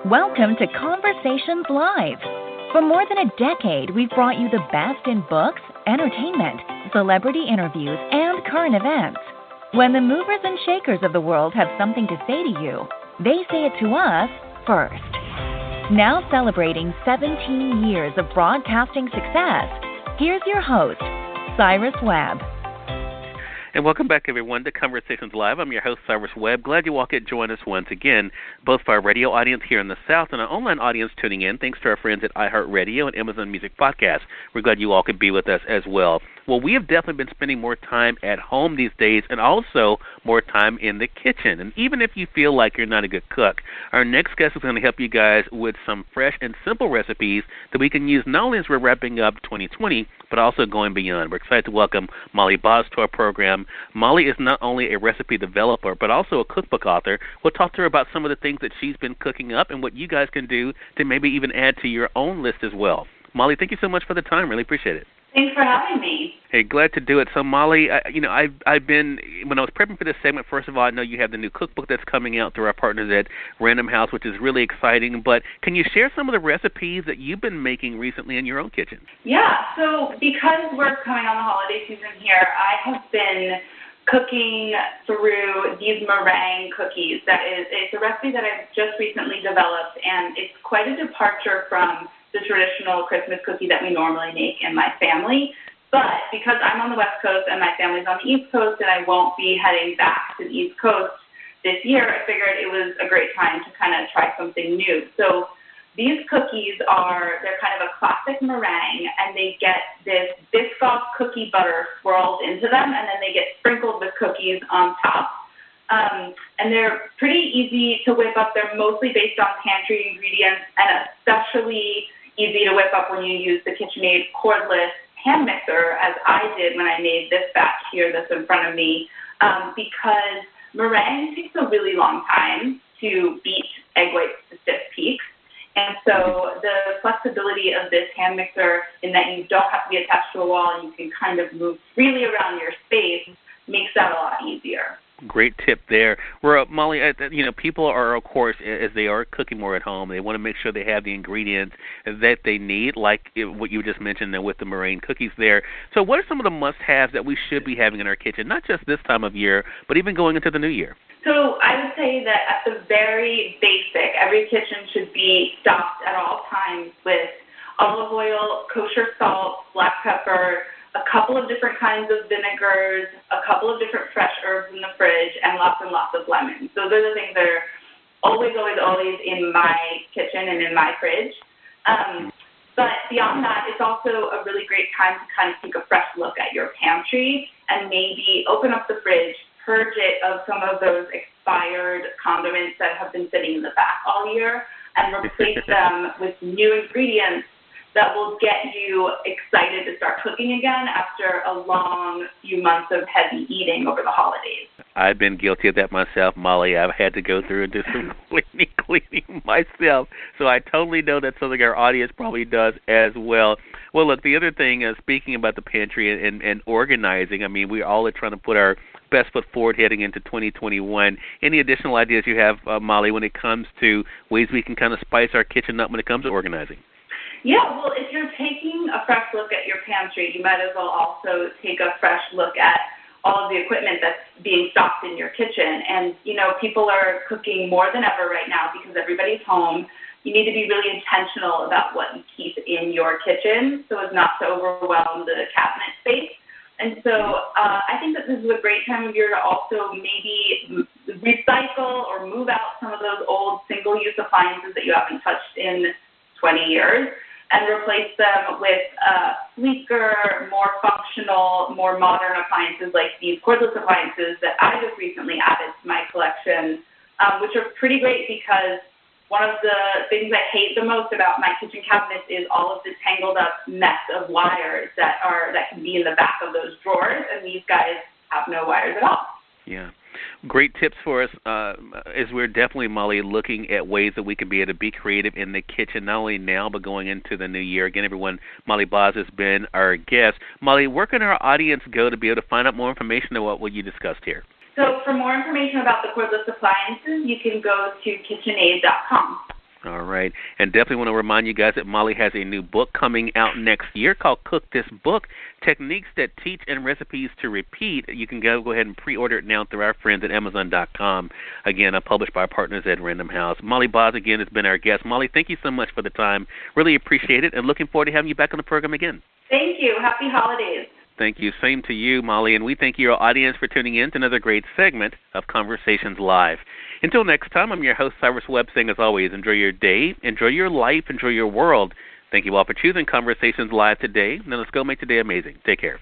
Welcome to Conversations Live. For more than a decade, we've brought you the best in books, entertainment, celebrity interviews, and current events. When the movers and shakers of the world have something to say to you, they say it to us first. Now celebrating 17 years of broadcasting success, here's your host, Cyrus Webb. And welcome back, everyone, to Conversations Live. I'm your host, Cyrus Webb. Glad you all could join us once again, both for our radio audience here in the South and our online audience tuning in, thanks to our friends at iHeartRadio and Amazon Music Podcast. We're glad you all could be with us as well. Well, we have definitely been spending more time at home these days and also more time in the kitchen. And even if you feel like you're not a good cook, our next guest is going to help you guys with some fresh and simple recipes that we can use not only as we're wrapping up 2020, but also going beyond. We're excited to welcome molly-baz to our program. Molly is not only a recipe developer, but also a cookbook author. We'll talk to her about some of the things that she's been cooking up and what you guys can do to maybe even add to your own list as well. Molly, thank you so much for the time. Really appreciate it. Thanks for having me. Hey, glad to do it. So, Molly, I've been, when I was prepping for this segment, first of all, I know you have the new cookbook that's coming out through our partners at Random House, which is really exciting. But can you share some of the recipes that you've been making recently in your own kitchen? Yeah, so because we're coming on the holiday season here, I have been cooking through these meringue cookies. It's a recipe that I've just recently developed, and it's quite a departure from the traditional Christmas cookie that we normally make in my family. But because I'm on the West Coast and my family's on the East Coast and I won't be heading back to the East Coast this year, I figured it was a great time to kind of try something new. So these cookies they're kind of a classic meringue, and they get this Biscoff cookie butter swirled into them, and then they get sprinkled with cookies on top. And they're pretty easy to whip up. They're mostly based on pantry ingredients, and especially easy to whip up when you use the KitchenAid cordless hand mixer, as I did when I made this batch here that's in front of me, because meringue takes a really long time to beat egg whites to stiff peaks. And so the flexibility of this hand mixer, in that you don't have to be attached to a wall and you can kind of move freely around your space, makes that a lot easier. Great tip there. Well, Molly, people are, of course, as they are cooking more at home, they want to make sure they have the ingredients that they need, like what you just mentioned with the meringue cookies there. So what are some of the must-haves that we should be having in our kitchen, not just this time of year, but even going into the new year? So I would say that at the very basic, every kitchen should be stocked at all times with olive oil, kosher salt, black pepper, a couple of different kinds of vinegars, a couple of different fresh herbs in the fridge, and lots of lemons. Those are the things that are always in my kitchen and in my fridge. But beyond that, it's also a really great time to kind of take a fresh look at your pantry and maybe open up the fridge, purge it of some of those expired condiments that have been sitting in the back all year, and replace them with new ingredients that will get you excited to start cooking again after a long few months of heavy eating over the holidays. I've been guilty of that myself, Molly. I've had to go through and do some cleaning myself. So I totally know that's something our audience probably does as well. Well, look, the other thing, speaking about the pantry and organizing, I mean, we all are trying to put our best foot forward heading into 2021. Any additional ideas you have, Molly, when it comes to ways we can kind of spice our kitchen up when it comes to organizing? Yeah, well, if you're taking a fresh look at your pantry, you might as well also take a fresh look at all of the equipment that's being stocked in your kitchen. And, people are cooking more than ever right now because everybody's home. You need to be really intentional about what you keep in your kitchen so as not to overwhelm the cabinet space. And so I think that this is a great time of year to also maybe recycle or move out some of those old single-use appliances that you haven't touched in 20 years. And replace them with sleeker, more functional, more modern appliances like these cordless appliances that I just recently added to my collection, which are pretty great because one of the things I hate the most about my kitchen cabinets is all of the tangled up mess of wires that can be in the back of those drawers, and these guys have no wires at all. Yeah. Great tips for us as we're definitely, Molly, looking at ways that we can be able to be creative in the kitchen, not only now but going into the new year. Again, everyone, molly-baz has been our guest. Molly, where can our audience go to be able to find out more information about what you discussed here? So for more information about the cordless appliances, you can go to KitchenAid.com. All right. And definitely want to remind you guys that Molly has a new book coming out next year called Cook This Book, Techniques That Teach and Recipes to Repeat. You can go ahead and pre-order it now through our friends at Amazon.com. Again, published by our partners at Random House. Molly-baz, again, has been our guest. Molly, thank you so much for the time. Really appreciate it, and looking forward to having you back on the program again. Thank you. Happy holidays. Thank you. Same to you, Molly. And we thank you, our audience, for tuning in to another great segment of Conversations Live. Until next time, I'm your host, Cyrus Webb, saying, as always, enjoy your day, enjoy your life, enjoy your world. Thank you all for choosing Conversations Live today. Now let's go make today amazing. Take care.